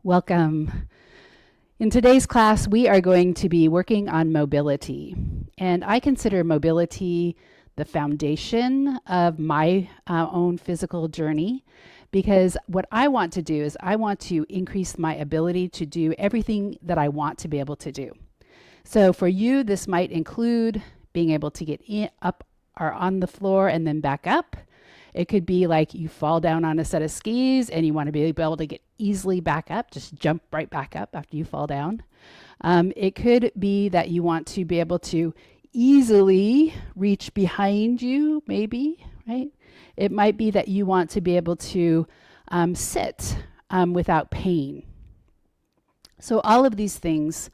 Welcome. In today's class, we are going to be working on mobility. And I consider mobility the foundation of my own physical journey because what I want to do is I want to increase my ability to do everything that I want to be able to do. So for you, this might include being able to get up or on the floor and then back up. It could be like you fall down on a set of skis and you want to be able to get easily back up, just jump right back up after you fall down. It could be that you want to be able to easily reach behind you, maybe, right? It might be that you want to be able to sit without pain. So, all of these things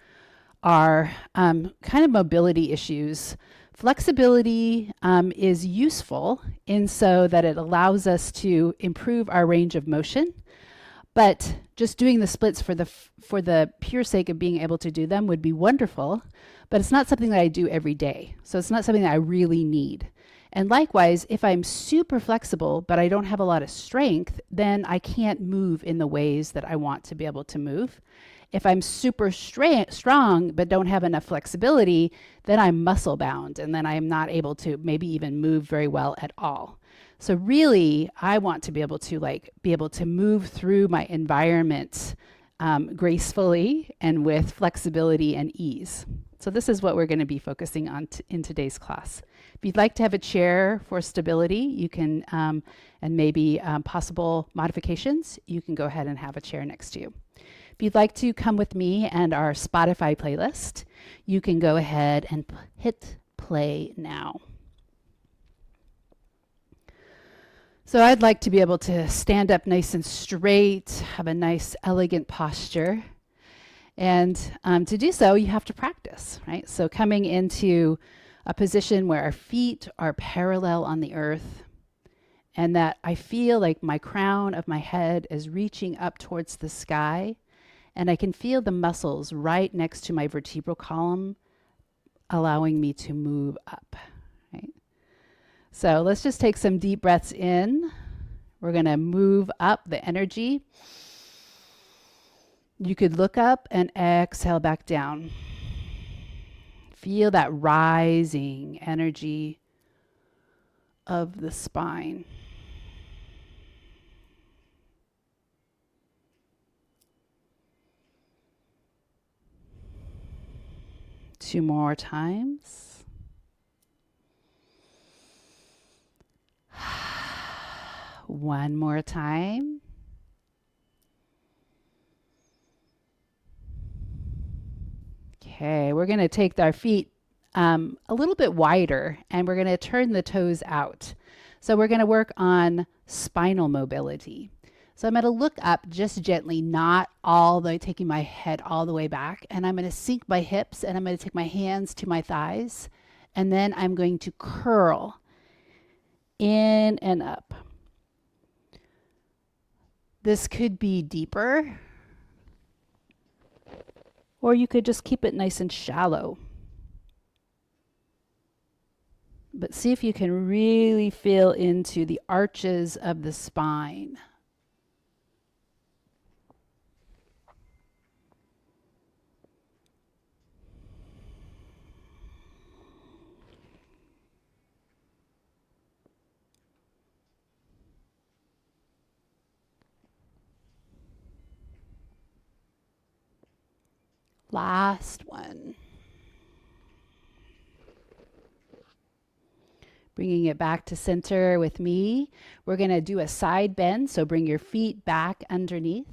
are kind of mobility issues. Flexibility is useful in so that it allows us to improve our range of motion, but just doing the splits for the pure sake of being able to do them would be wonderful, but it's not something that I do every day. So it's not something that I really need. And likewise, if I'm super flexible, but I don't have a lot of strength, then I can't move in the ways that I want to be able to move. If I'm super strong but don't have enough flexibility, then I'm muscle bound and then I'm not able to maybe even move very well at all. So really, I want to be able to move through my environment gracefully and with flexibility and ease. So this is what we're going to be focusing on in today's class. If you'd like to have a chair for stability, you can, and maybe possible modifications, you can go ahead and have a chair next to you. If you'd like to come with me and our Spotify playlist, you can go ahead and hit play now. So I'd like to be able to stand up nice and straight, have a nice elegant posture. And to do so, you have to practice, right? So coming into a position where our feet are parallel on the earth and that I feel like my crown of my head is reaching up towards the sky. And I can feel the muscles right next to my vertebral column, allowing me to move up. Right? So let's just take some deep breaths in. We're going to move up the energy. You could look up and exhale back down. Feel that rising energy of the spine. Two more times. One more time. Okay, we're going to take our feet a little bit wider and we're going to turn the toes out. So we're going to work on spinal mobility. So I'm going to look up just gently, not all the way, taking my head all the way back. And I'm going to sink my hips and I'm going to take my hands to my thighs. And then I'm going to curl in and up. This could be deeper, or you could just keep it nice and shallow. But see if you can really feel into the arches of the spine. Last one. Bringing it back to center with me. We're going to do a side bend. So bring your feet back underneath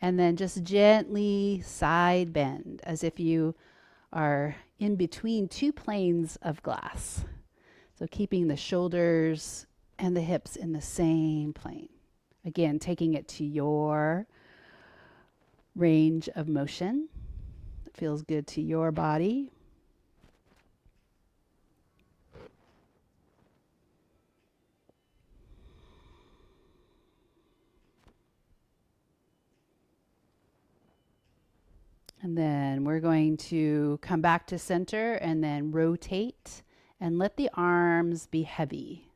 and then just gently side bend as if you are in between two planes of glass. So keeping the shoulders and the hips in the same plane. Again, taking it to your range of motion. It feels good to your body. And then we're going to come back to center and then rotate and let the arms be heavy.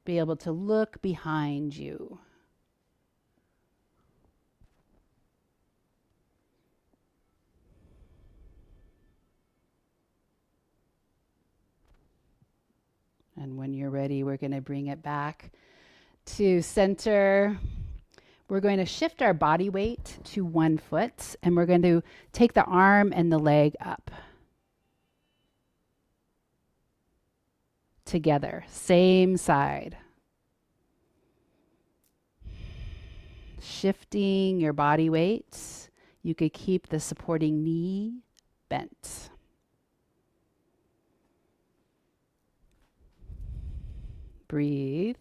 Be able to look behind you. And when you're ready, we're going to bring it back to center. We're going to shift our body weight to one foot, and we're going to take the arm and the leg up together, same side. Shifting your body weight. You could keep the supporting knee bent. Breathe.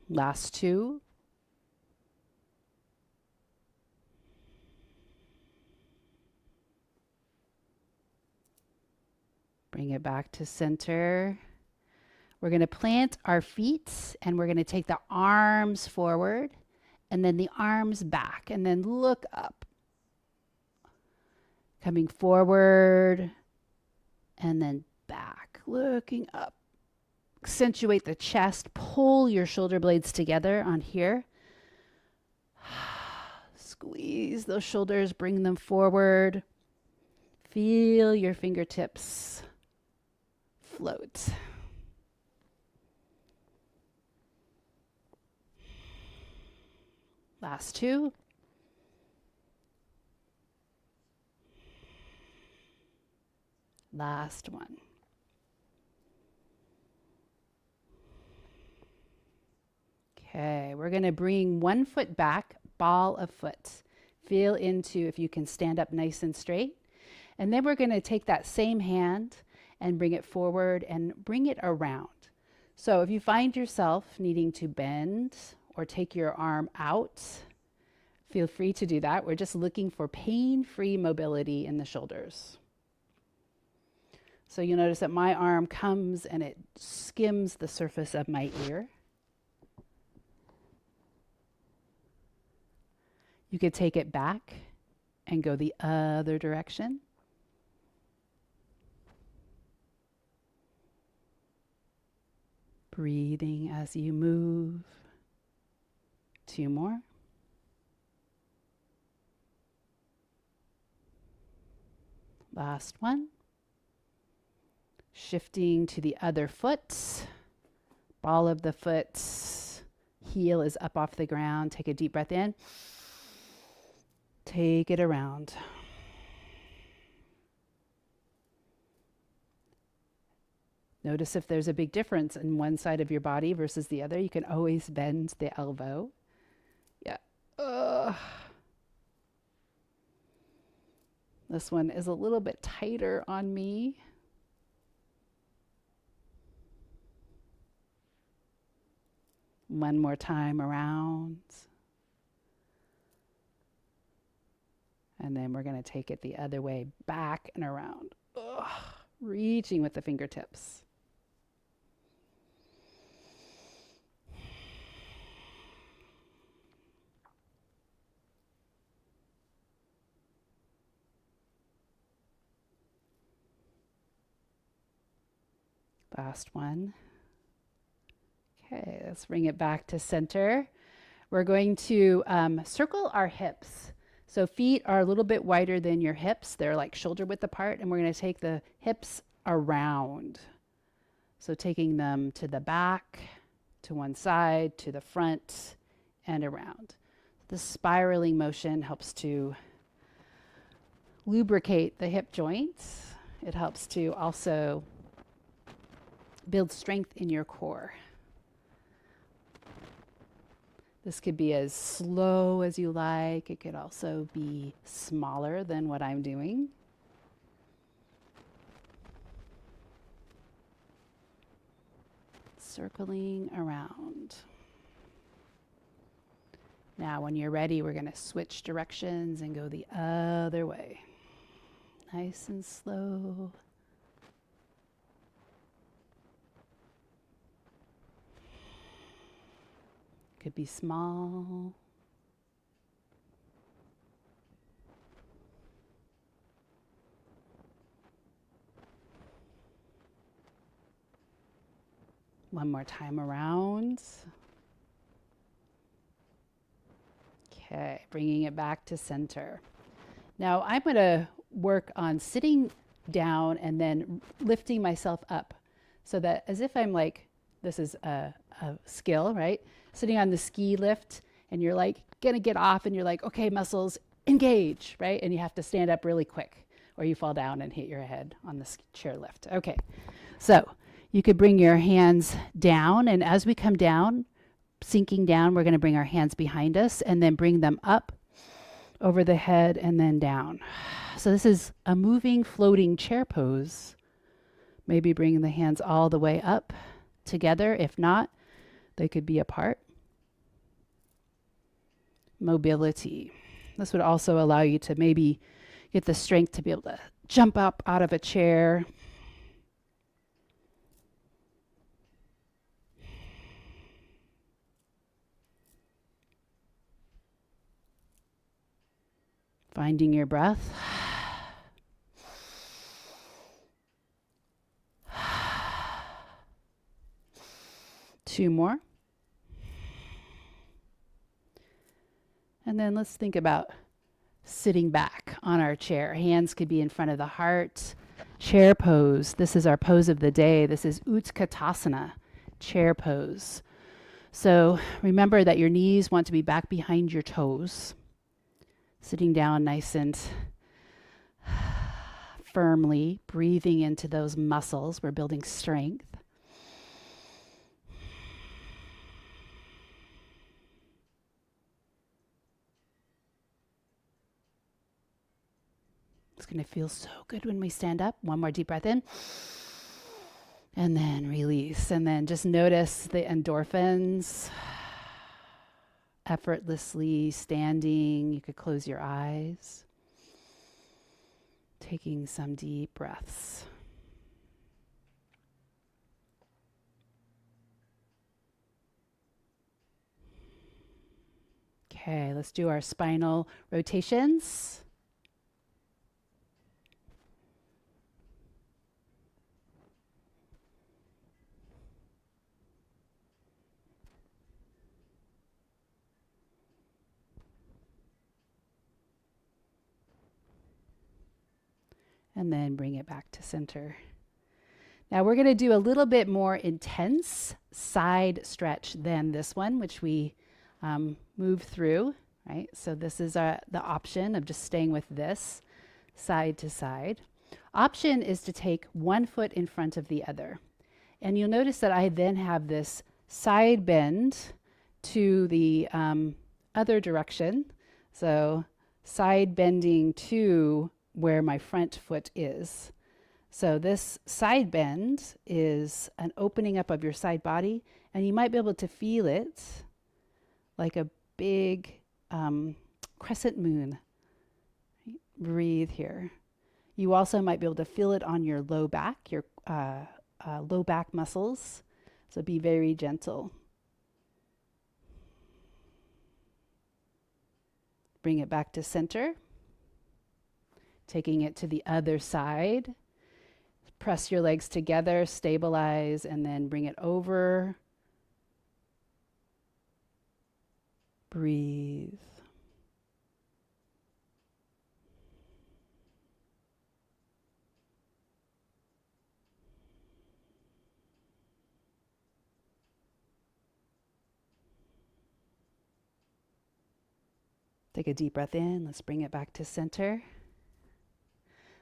Last two. Bring it back to center. We're going to plant our feet and we're going to take the arms forward and then the arms back and then look up. Coming forward and then back, looking up. Accentuate the chest, pull your shoulder blades together on here. Squeeze those shoulders, bring them forward. Feel your fingertips float. Last two. Last one. Okay, we're going to bring one foot back, ball of foot. Feel into if you can stand up nice and straight. And then we're going to take that same hand and bring it forward and bring it around. So if you find yourself needing to bend or take your arm out, feel free to do that. We're just looking for pain-free mobility in the shoulders. So you'll notice that my arm comes and it skims the surface of my ear. You could take it back and go the other direction. Breathing as you move. Two more. Last one. Shifting to the other foot. Ball of the foot. Heel is up off the ground. Take a deep breath in. Take it around. Notice if there's a big difference in one side of your body versus the other. You can always bend the elbow. Yeah. This one is a little bit tighter on me. One more time around. And then we're going to take it the other way, back and around. Reaching with the fingertips. Last one. Okay, let's bring it back to center. We're going to circle our hips. So feet are a little bit wider than your hips. They're like shoulder width apart, and we're going to take the hips around. So taking them to the back, to one side, to the front, and around. The spiraling motion helps to lubricate the hip joints. It helps to also build strength in your core. This could be as slow as you like. It could also be smaller than what I'm doing. Circling around. Now, when you're ready, we're going to switch directions and go the other way. Nice and slow. Could be small. One more time around. Okay, bringing it back to center. Now I'm going to work on sitting down and then lifting myself up so that as if I'm like, this is a skill, right? Sitting on the ski lift and you're like going to get off and you're like, okay, muscles engage, right? And you have to stand up really quick or you fall down and hit your head on the chair lift. Okay, so you could bring your hands down, and as we come down, sinking down, we're going to bring our hands behind us and then bring them up over the head and then down. So this is a moving, floating chair pose. Maybe bringing the hands all the way up together. If not, they could be apart. Mobility. This would also allow you to maybe get the strength to be able to jump up out of a chair. Finding your breath. Two more. And then let's think about sitting back on our chair. Hands could be in front of the heart. Chair pose. This is our pose of the day. This is Utkatasana, chair pose. So remember that your knees want to be back behind your toes. Sitting down nice and firmly, breathing into those muscles. We're building strength. It's going to feel so good when we stand up. One more deep breath in. And then release. And then just notice the endorphins. Effortlessly standing. You could close your eyes. Taking some deep breaths. Okay, let's do our spinal rotations. And then bring it back to center. Now we're going to do a little bit more intense side stretch than this one, which we move through, right? So this is the option of just staying with this side to side. Option is to take one foot in front of the other. And you'll notice that I then have this side bend to the other direction. So side bending to where my front foot is. So this side bend is an opening up of your side body, and you might be able to feel it like a big crescent moon. Breathe here. You also might be able to feel it on your low back, your low back muscles. So be very gentle. Bring it back to center. Taking it to the other side. Press your legs together, stabilize, and then bring it over. Breathe. Take a deep breath in. Let's bring it back to center.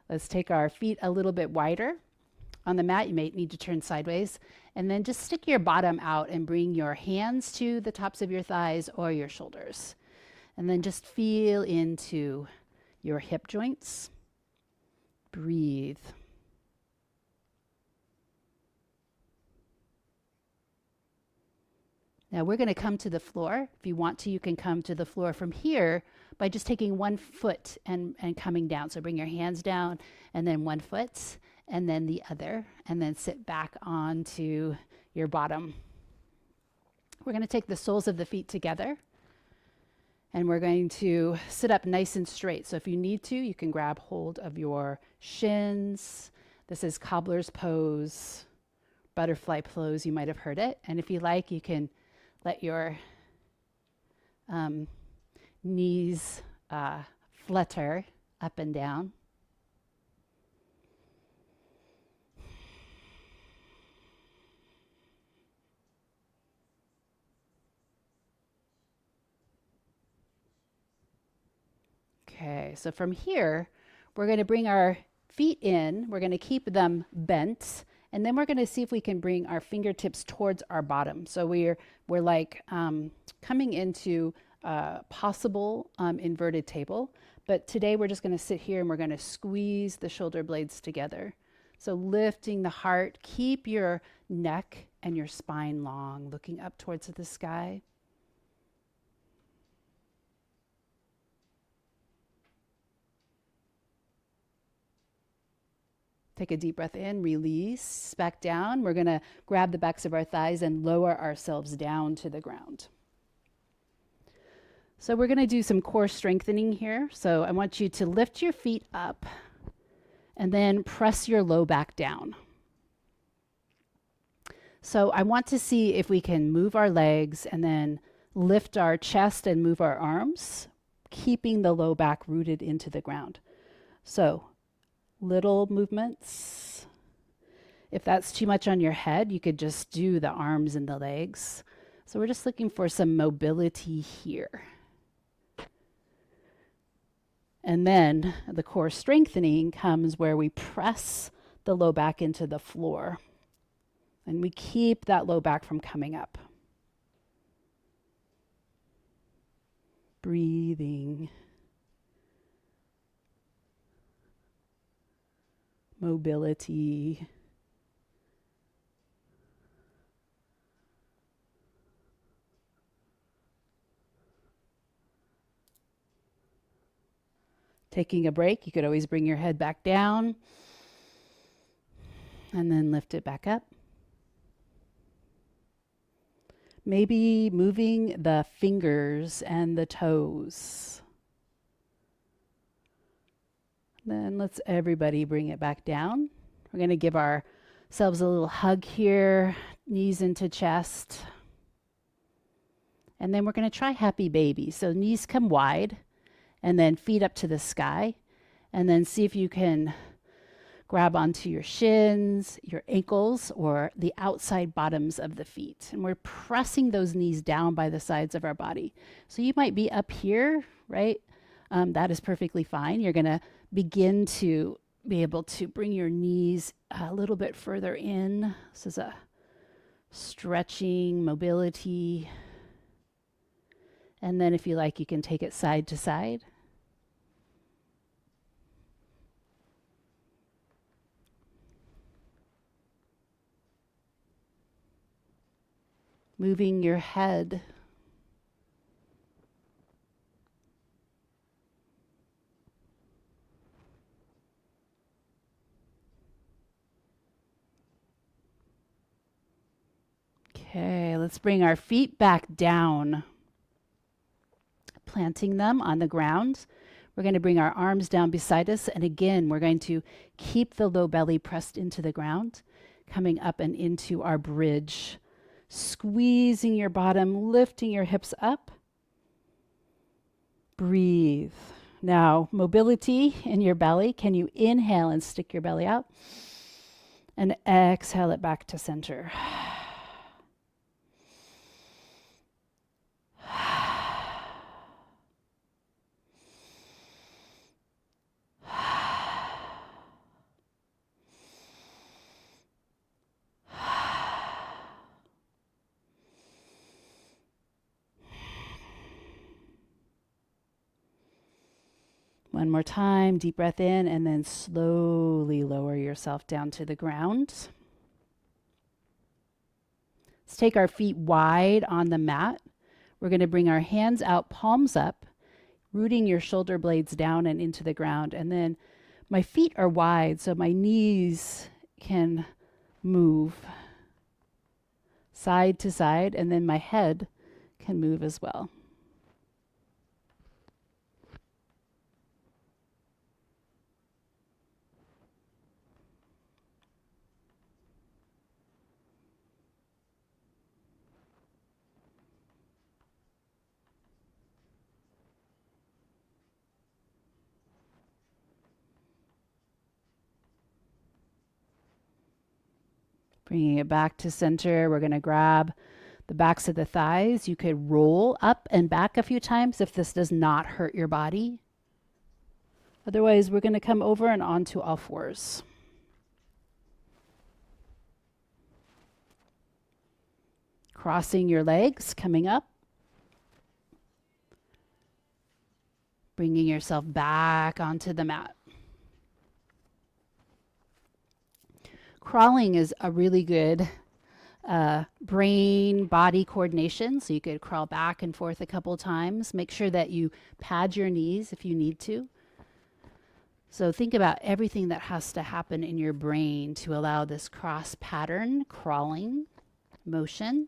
Let's take our feet a little bit wider. On the mat, you may need to turn sideways. And then just stick your bottom out and bring your hands to the tops of your thighs or your shoulders. And then just feel into your hip joints. Breathe. Now we're going to come to the floor. If you want to, you can come to the floor from here by just taking one foot and coming down. So bring your hands down and then one foot and then the other, and then sit back onto your bottom. We're going to take the soles of the feet together and we're going to sit up nice and straight. So if you need to, you can grab hold of your shins. This is cobbler's pose, butterfly pose. You might have heard it. And if you like, you can let your knees flutter up and down. Okay, so from here, we're going to bring our feet in. We're going to keep them bent, and then we're going to see if we can bring our fingertips towards our bottom. So we're like coming into possible inverted table. But today we're just going to sit here and we're going to squeeze the shoulder blades together. So lifting the heart, keep your neck and your spine long, looking up towards the sky. Take a deep breath in, release, back down. We're going to grab the backs of our thighs and lower ourselves down to the ground. So we're going to do some core strengthening here. So I want you to lift your feet up and then press your low back down. So I want to see if we can move our legs and then lift our chest and move our arms, keeping the low back rooted into the ground. So little movements. If that's too much on your head, you could just do the arms and the legs. So we're just looking for some mobility here. And then the core strengthening comes where we press the low back into the floor. And we keep that low back from coming up. Breathing. Mobility. Taking a break, you could always bring your head back down and then lift it back up. Maybe moving the fingers and the toes. Then let's everybody bring it back down. We're going to give ourselves a little hug here, knees into chest. And then we're going to try happy baby. So knees come wide and then feet up to the sky. And then see if you can grab onto your shins, your ankles, or the outside bottoms of the feet. And we're pressing those knees down by the sides of our body. So you might be up here, right? That is perfectly fine. You're going to begin to be able to bring your knees a little bit further in. This is a stretching, mobility. And then if you like, you can take it side to side. Moving your head. Okay, let's bring our feet back down, planting them on the ground. We're going to bring our arms down beside us. And again, we're going to keep the low belly pressed into the ground, coming up and into our bridge. Squeezing your bottom, lifting your hips up. Breathe. Now, mobility in your belly. Can you inhale and stick your belly out? And exhale it back to center. One more time, deep breath in, and then slowly lower yourself down to the ground. Let's take our feet wide on the mat. We're going to bring our hands out, palms up, rooting your shoulder blades down and into the ground. And then my feet are wide, so my knees can move side to side, and then my head can move as well. Bringing it back to center. We're going to grab the backs of the thighs. You could roll up and back a few times if this does not hurt your body. Otherwise, we're going to come over and onto all fours. Crossing your legs, coming up. Bringing yourself back onto the mat. Crawling is a really good brain-body coordination. So you could crawl back and forth a couple times. Make sure that you pad your knees if you need to. So think about everything that has to happen in your brain to allow this cross pattern, crawling motion.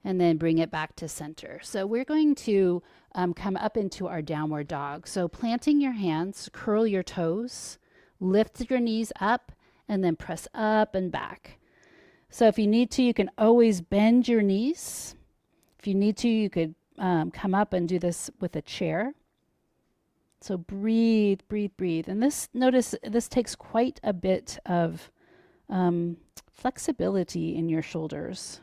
And then bring it back to center. So we're going to come up into our downward dog. So planting your hands, curl your toes, lift your knees up, and then press up and back. So if you need to, you can always bend your knees. If you need to, you could come up and do this with a chair. So breathe, breathe, breathe. And notice this takes quite a bit of flexibility in your shoulders,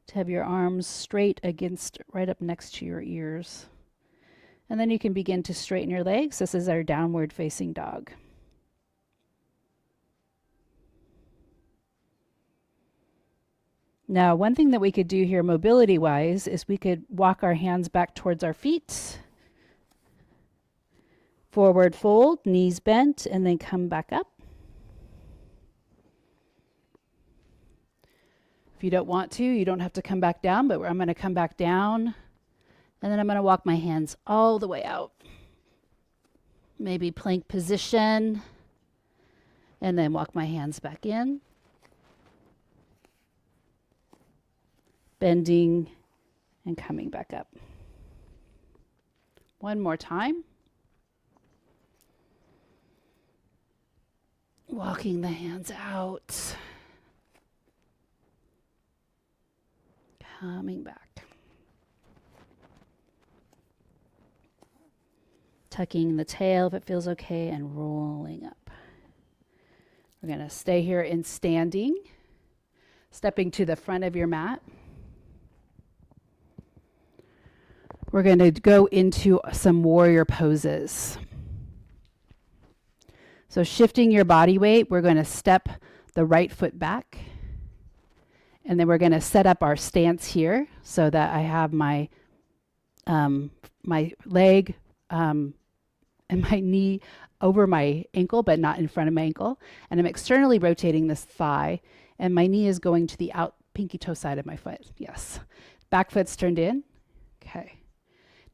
to have your arms straight against, right up next to your ears. And then you can begin to straighten your legs. This is our downward facing dog. Now, one thing that we could do here mobility wise is we could walk our hands back towards our feet. Forward fold, knees bent, and then come back up. If you don't want to, you don't have to come back down, but I'm going to come back down, and then I'm going to walk my hands all the way out. Maybe plank position, and then walk my hands back in. Bending and coming back up. One more time. Walking the hands out. Coming back. Tucking the tail if it feels okay and rolling up. We're going to stay here in standing. Stepping to the front of your mat. We're going to go into some warrior poses. So shifting your body weight, we're going to step the right foot back. And then we're going to set up our stance here so that I have my my leg and my knee over my ankle, but not in front of my ankle. And I'm externally rotating this thigh, and my knee is going to the out pinky toe side of my foot. Yes. Back foot's turned in. Okay.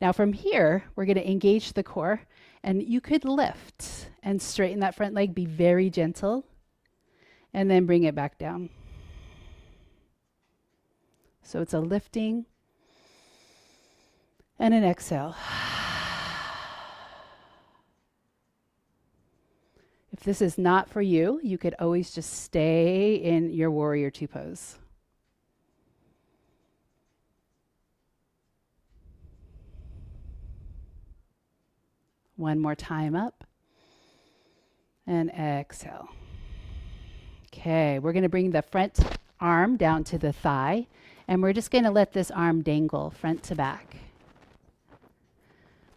Now from here, we're going to engage the core, and you could lift and straighten that front leg, be very gentle, and then bring it back down. So it's a lifting and an exhale. If this is not for you, you could always just stay in your warrior two pose. One more time up and exhale. Okay, we're going to bring the front arm down to the thigh, and we're just going to let this arm dangle front to back.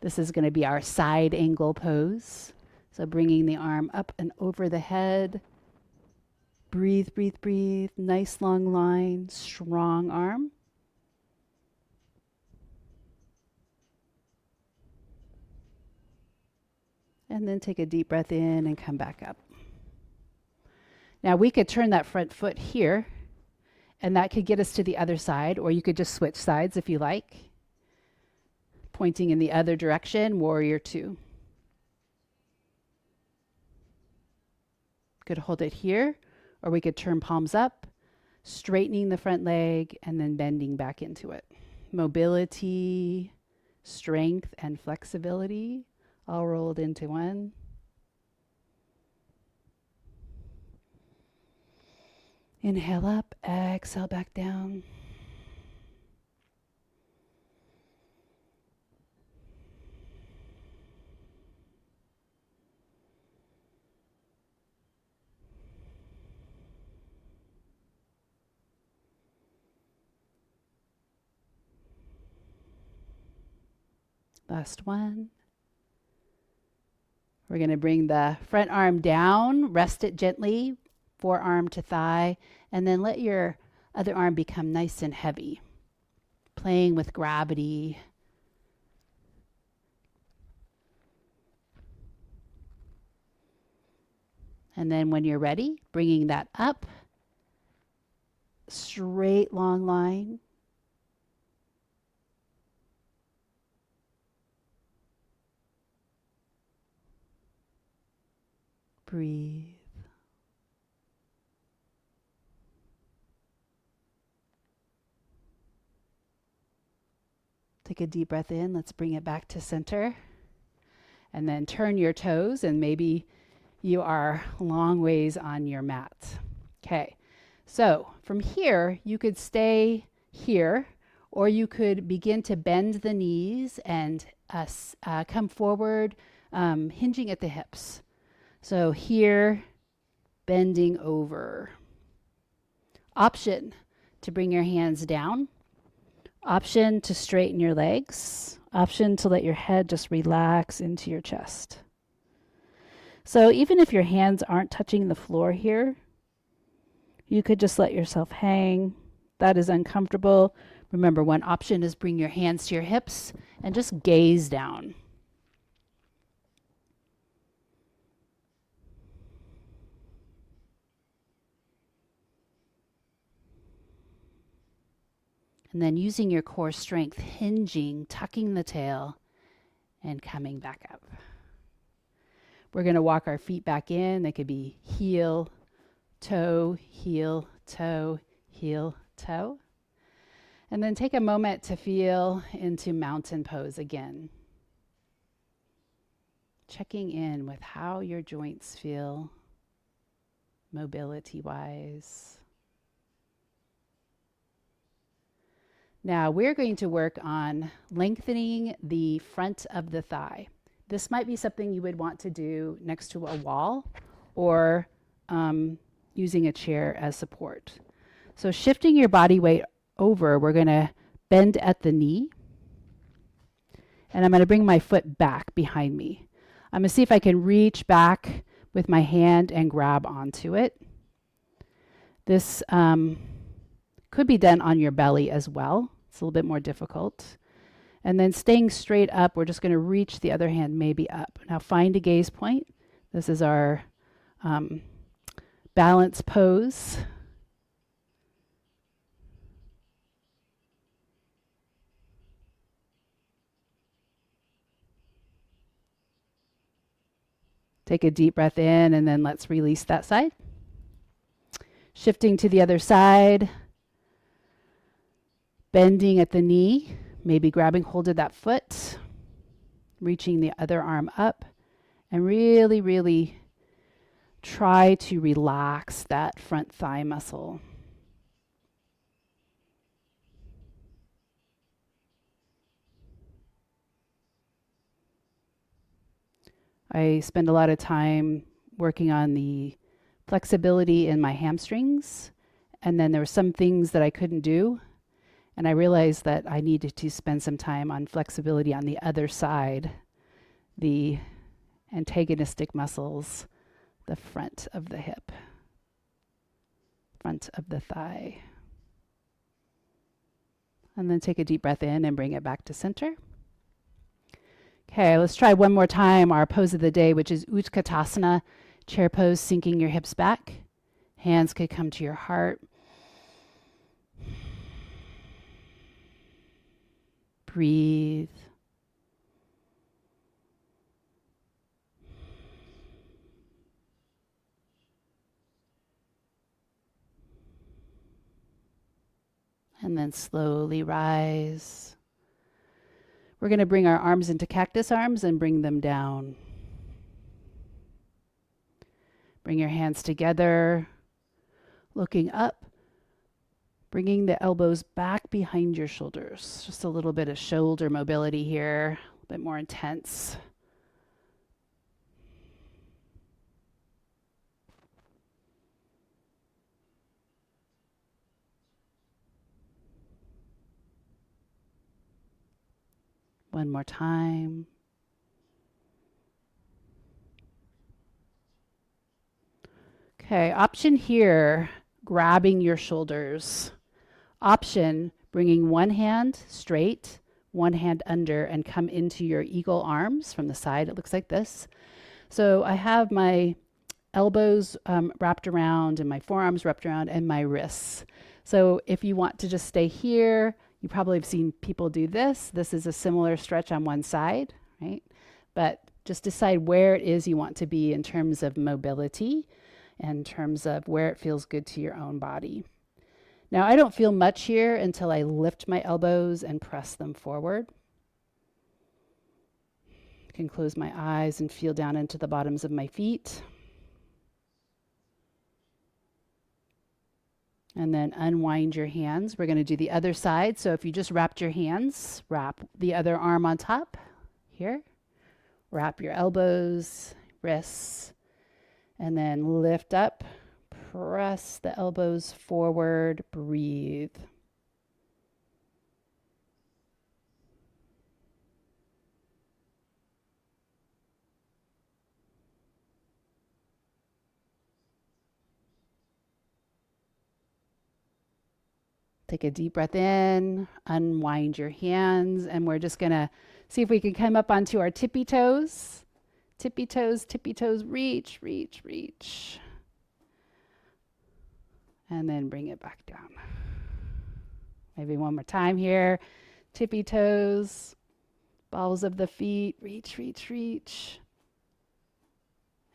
This is going to be our side angle pose. So bringing the arm up and over the head. Breathe, breathe, breathe. Nice long line, strong arm. And then take a deep breath in and come back up. Now we could turn that front foot here, and that could get us to the other side, or you could just switch sides if you like. Pointing in the other direction, warrior two. Could hold it here, or we could turn palms up, straightening the front leg, and then bending back into it. Mobility, strength, and flexibility all rolled into one. Inhale up, exhale back down. Last one. We're going to bring the front arm down, rest it gently, forearm to thigh, and then let your other arm become nice and heavy, playing with gravity. And then when you're ready, bringing that up, straight long line. Breathe. Take a deep breath in. Let's bring it back to center. And then turn your toes, and maybe you are long ways on your mat. Okay, so from here, you could stay here, or you could begin to bend the knees and come forward, hinging at the hips. So here, bending over. Option to bring your hands down. Option to straighten your legs. Option to let your head just relax into your chest. So even if your hands aren't touching the floor here, you could just let yourself hang. That is uncomfortable. Remember, one option is bring your hands to your hips and just gaze down. And then using your core strength, hinging, tucking the tail, and coming back up. We're going to walk our feet back in. They could be heel, toe, heel, toe, heel, toe. And then take a moment to feel into mountain pose again. Checking in with how your joints feel, mobility-wise. Now we're going to work on lengthening the front of the thigh. This might be something you would want to do next to a wall or using a chair as support. So shifting your body weight over, we're going to bend at the knee. And I'm going to bring my foot back behind me. I'm going to see if I can reach back with my hand and grab onto it. This could be done on your belly as well. It's a little bit more difficult. And then staying straight up, we're just going to reach the other hand maybe up. Now find a gaze point. This is our balance pose. Take a deep breath in, and then let's release that side. Shifting to the other side. Bending at the knee, maybe grabbing hold of that foot, reaching the other arm up, and really, really try to relax that front thigh muscle. I spend a lot of time working on the flexibility in my hamstrings, and then there were some things that I couldn't do. And I realized that I needed to spend some time on flexibility on the other side, the antagonistic muscles, the front of the hip, front of the thigh. And then take a deep breath in and bring it back to center. Okay, let's try one more time our pose of the day, which is Utkatasana, chair pose, sinking your hips back. Hands could come to your heart. Breathe. And then slowly rise. We're going to bring our arms into cactus arms and bring them down. Bring your hands together, looking up, bringing the elbows back behind your shoulders. Just a little bit of shoulder mobility here, a bit more intense. One more time. Okay, option here, grabbing your shoulders. Option, bringing one hand straight, one hand under, and come into your eagle arms from the side. It looks like this. So I have my elbows wrapped around and my forearms wrapped around and my wrists. So if you want to just stay here, you probably have seen people do this. This is a similar stretch on one side, right? But just decide where it is you want to be in terms of mobility, in terms of where it feels good to your own body. Now, I don't feel much here until I lift my elbows and press them forward. I can close my eyes and feel down into the bottoms of my feet. And then unwind your hands. We're going to do the other side. So if you just wrapped your hands, wrap the other arm on top here. Wrap your elbows, wrists, and then lift up. Press the elbows forward. Breathe. Take a deep breath in, unwind your hands, and we're just gonna see if we can come up onto our tippy toes. Tippy toes, reach, reach, reach. And then bring it back down. Maybe one more time here. Tippy toes, balls of the feet, reach, reach, reach.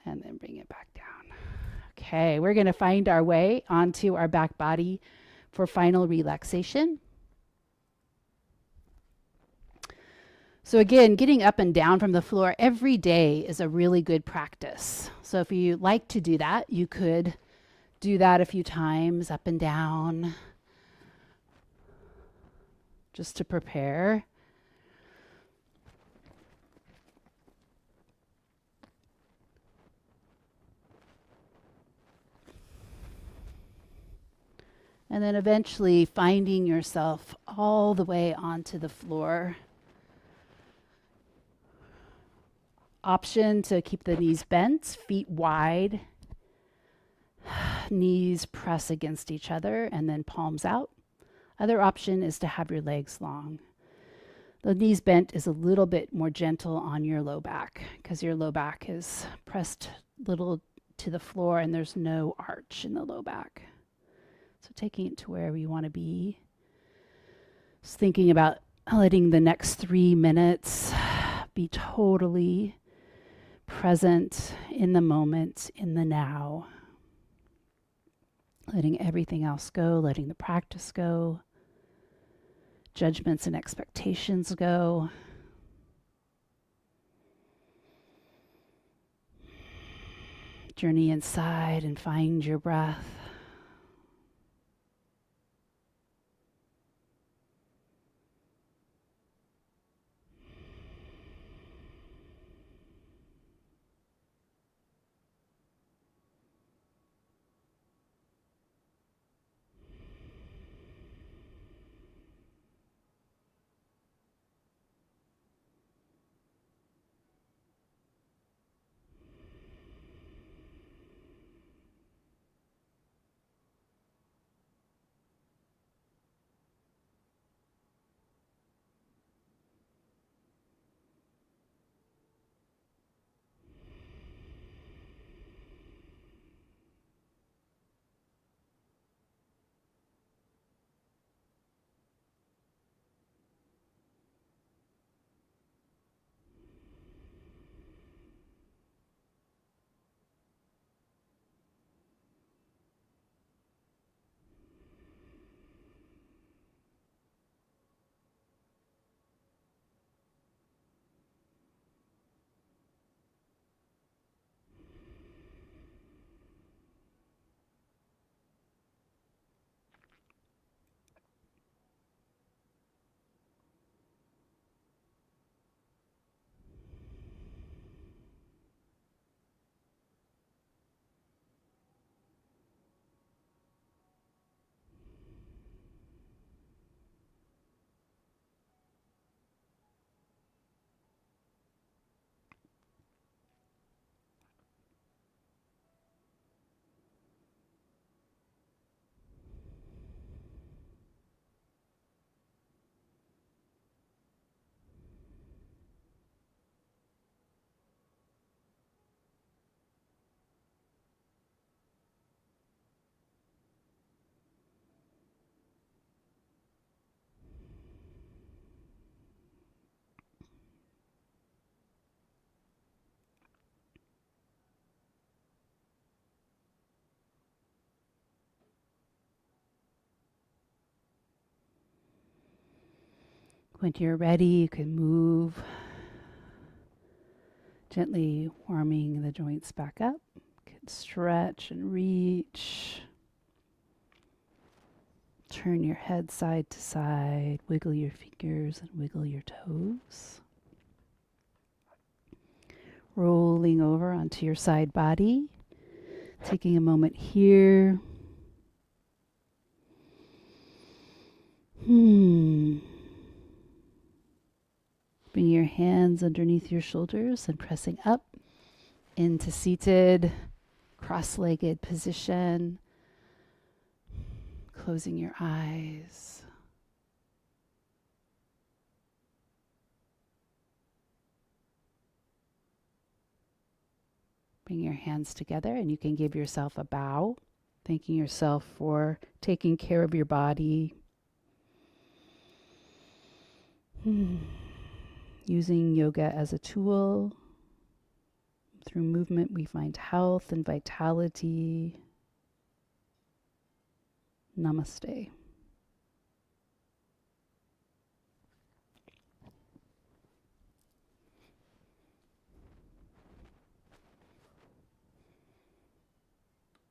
And then bring it back down. Okay, we're gonna find our way onto our back body for final relaxation. So again, getting up and down from the floor every day is a really good practice. So if you like to do that, you could do that a few times, up and down, just to prepare. And then eventually finding yourself all the way onto the floor. Option to keep the knees bent, feet wide, knees press against each other, and then palms out. Other option is to have your legs long. The knees bent is a little bit more gentle on your low back because your low back is pressed a little to the floor and there's no arch in the low back. So taking it to wherever you want to be. Just thinking about letting the next 3 minutes be totally present in the moment, in the now. Letting everything else go, letting the practice go, judgments and expectations go. Journey inside and find your breath. When you're ready, you can move, gently warming the joints back up. You can stretch and reach. Turn your head side to side, wiggle your fingers and wiggle your toes. Rolling over onto your side body, taking a moment here. Bring your hands underneath your shoulders and pressing up into seated, cross-legged position. Closing your eyes. Bring your hands together and you can give yourself a bow, thanking yourself for taking care of your body. Using yoga as a tool. Through movement, we find health and vitality. Namaste.